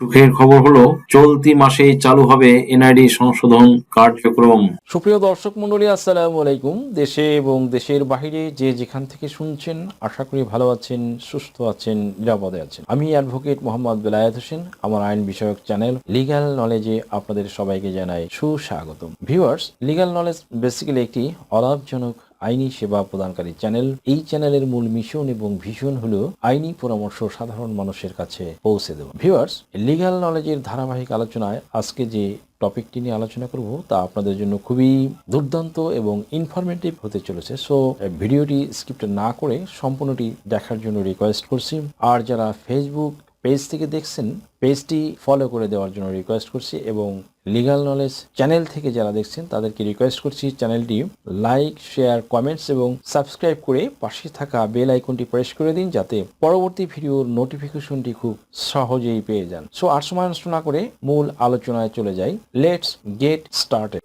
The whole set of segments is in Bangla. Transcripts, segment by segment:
সুখের খবর হলো চলতি মাসেই চালু হবে এনআইডি সংশোধন কার্যক্রম। সুপ্রিয় দর্শক মন্ডলী, আসসালামু আলাইকুম। দেশে এবং দেশের বাইরে যে যেখান থেকে শুনছেন, আশা করি ভালো আছেন, সুস্থ আছেন, নিরাপদে আছেন। আমি অ্যাডভোকেট মোহাম্মদ বেলায়েত হোসেন। আমার আইন বিষয়ক চ্যানেল লিগ্যাল নলেজে আপনাদের সবাইকে জানাই সুস্বাগতম। ভিউয়ার্স, লিগ্যাল নলেজ বেসিক্যালি একটি অলাভজনক আইনি সেবা প্রদানকারী চ্যানেল। এই চ্যানেলের মূল মিশন এবং ভিশন হলো আইনি পরামর্শ সাধারণ মানুষের কাছে পৌঁছে দেওয়া। ভিউয়ার্স, লিগ্যাল নলেজের ধারাবাহিক আলোচনায় আজকে যে টপিকটি নিয়ে আলোচনা করব তা আপনাদের জন্য খুবই দুর্দান্ত এবং ইনফরমেটিভ হতে চলেছে। সো ভিডিওটি স্কিপ না করে সম্পূর্ণটি দেখার জন্য রিকোয়েস্ট করছি। আর যারা ফেসবুক পেজ থেকে দেখছেন, পেজটি ফলো করে দেওয়ার জন্য রিকোয়েস্ট করছি, এবং লিগ্যাল নলেজ চ্যানেল থেকে যারা দেখছেন তাদেরকে রিকোয়েস্ট করছি চ্যানেলটি লাইক, শেয়ার, কমেন্টস এবং সাবস্ক্রাইব করে পাশে থাকা বেল আইকনটি প্রেস করে দিন, যাতে পরবর্তী ভিডিওর নোটিফিকেশনটি খুব সহজেই পেয়ে যান। সো আর সময় নষ্ট না করে মূল আলোচনায় চলে যাই। Let's get started.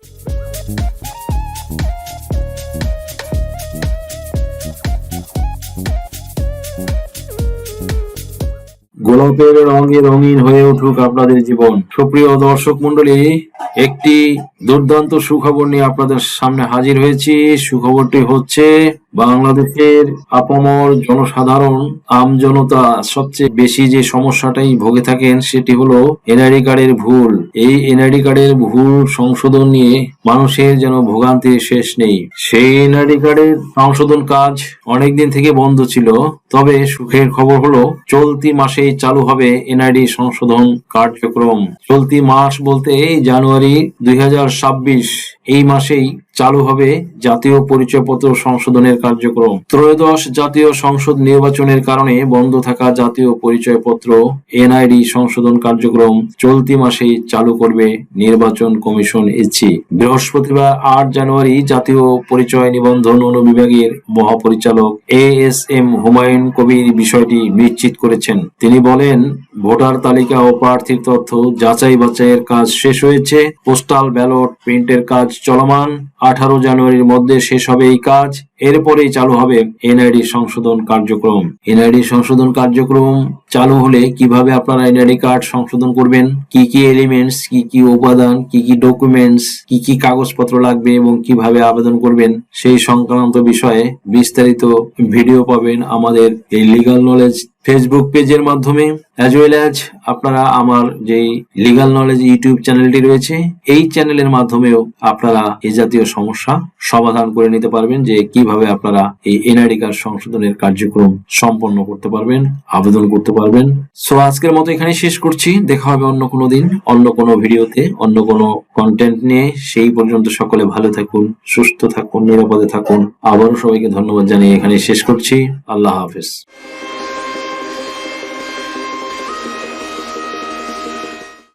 গোলাপের রঙে রঙিন হয়ে উঠুক আপনাদের জীবন। সুপ্রিয় দর্শক মন্ডলী, একটি দুর্দান্ত সুখবর নিয়ে আপনাদের সামনে হাজির হয়েছি। সুখবরটি হচ্ছে বাংলাদেশের আপামর জনসাধারণ, আমজনতা সবচেয়ে বেশি যে সমস্যাটাই ভোগে থাকেন সেটি হলো এনআইডি কার্ডের ভুল। এই এনআইডি কার্ডের ভুল সংশোধন নিয়ে মানুষের যেন ভোগান্তির শেষ নেই। সেই এনআইডি কার্ডের সংশোধন কাজ অনেকদিন থেকে বন্ধ ছিল, তবে সুখের খবর হলো চলতি মাসেই চালু হবে এনআইডি সংশোধন কার্যক্রম। চলতি মাস বলতে জানুয়ারি 2026, এই মাসেই চালু হবে জাতীয় পরিচয়পত্র সংশোধনের কার্যক্রম। ত্রয়োদশ জাতীয় সংসদ নির্বাচনের কারণে বন্ধ থাকা জাতীয় পরিচয়পত্র এনআইডি সংশোধন কার্যক্রম চলতি মাসেই চালু করবে নির্বাচন কমিশন ইসি। বৃহস্পতিবার 8 জানুয়ারি জাতীয় পরিচয় নিবন্ধন অনুবিভাগের মহাপরিচালক ASM হুমায়ুন কবির বিষয়টি নিশ্চিত করেছেন। তিনি বলেন, ভোটার তালিকা ও প্রার্থীর তথ্য যাচাই বাছাইয়ের কাজ শেষ হয়েছে। পোস্টাল ব্যালট প্রিন্টের কাজ চলমান। 18 জানুয়ারির মধ্যে শেষ হবে এই কাজ। এরপরেই চালু হবে এনআইডি সংশোধন কার্যক্রম। এনআইডি সংশোধন কার্যক্রম চালু হলে কিভাবে আপনারা এনআইডি কার্ড সংশোধন করবেন, কি কি এলিমেন্টস, কি কি উপাদান, কি কি ডকুমেন্টস, কি কি কাগজপত্র লাগবে এবং কিভাবে আবেদন করবেন, সেই সংক্রান্ত বিষয়ে বিস্তারিত ভিডিও পাবেন আমাদের এই লিগ্যাল নলেজ ফেসবুক পেজের মাধ্যমে, অ্যাজ ওয়েল অ্যাজ আপনারা আমার যেই লিগ্যাল নলেজ ইউটিউব চ্যানেলটি রয়েছে, এই চ্যানেলের মাধ্যমেও আপনারা এই জাতীয় সমস্যা সমাধান করে নিতে পারবেন, যে কিভাবে আপনারা এই এনআইডি কার্ড সংশোধনের কার্যক্রম সম্পন্ন করতে পারবেন, আবেদন করতে পারবেন। সো আজকের মতো এখানে শেষ করছি। দেখা হবে অন্য কোনো দিন, অন্য কোনো ভিডিওতে, অন্য কোনো কন্টেন্ট নিয়ে। সেই পর্যন্ত সকলে ভালো থাকুন, সুস্থ থাকুন, নিরাপদে থাকুন। আবারও সবাইকে ধন্যবাদ জানিয়ে এখানে শেষ করছি। আল্লাহ হাফেজ।